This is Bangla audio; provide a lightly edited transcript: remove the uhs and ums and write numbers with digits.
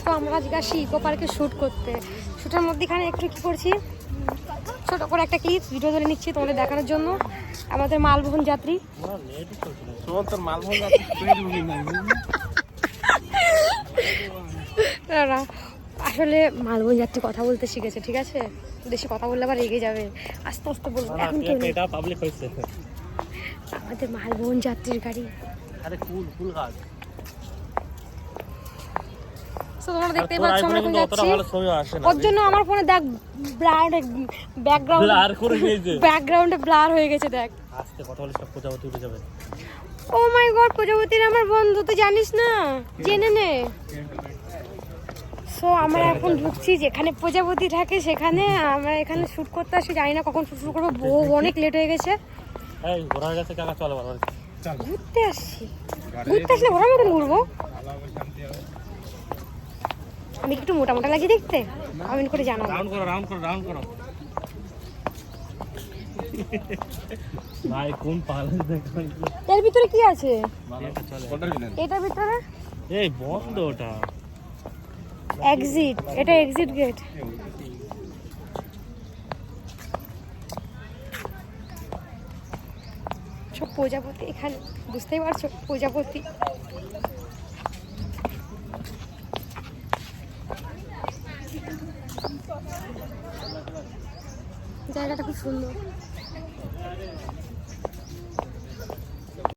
তো আমরা আজকে আসি ইকো পার্কে শ্যুট করতে। শ্যুটের মধ্যেখানে একটু কী করছি, ছোট করে একটা ক্লিপ ভিডিও ধরে নিচ্ছি তোমাদের দেখানোর জন্য। আমাদের মালবহন যাত্রী আসলে মালবহন যাত্রী কথা বলতে শিখেছে, ঠিক আছে? বেশি কথা বললে আবার রেগে যাবে, আস্তে আস্তে বলবো। এখন এটা পাবলিক হয়েছে আমাদের মালবহন যাত্রীর গাড়ি। আরে ফুল গাছ। তোমরা দেখতেই পাচ্ছ আমরা এখন যাচ্ছি। ওর জন্য আমার ফোনে দেখ ব্যাকগ্রাউন্ডে ব্লার হয়ে গেছে। দেখ আস্তে কথা বলে সব প্রজাপতি উঠে যাবে। ও মাই গড, প্রজাপতির আমার বন্ধু, তুই জানিস না? জেনে নে। সো আমরা এখন ঢুকছি যেখানে প্রজাপতি থাকে সেখানে। আমরা এখানে শুট করতে আসি, জানি না কখন শুট করবো, অনেক লেট হয়ে গেছে। এই ঘোড়ার কাছে কাকা চলো ঘুরতে আসছি, ঘুরতে আসলে ঘোরার মতন ঘুরবো। আমি একটু মোটা মোটা লাগি দেখতে, কমেন্ট করে জানাবো। রাউন্ড করো ভাই, কোন পাগল দেখো। এর ভিতরে কি আছে? এটার ভিতরে এই বন্ধ, ওটা এক্সিট, এটা এক্সিট গেট। সব প্রজাপতি এখানে, বুঝতেই পারছো, প্রজাপতি। জায়গাটা খুব সুন্দর।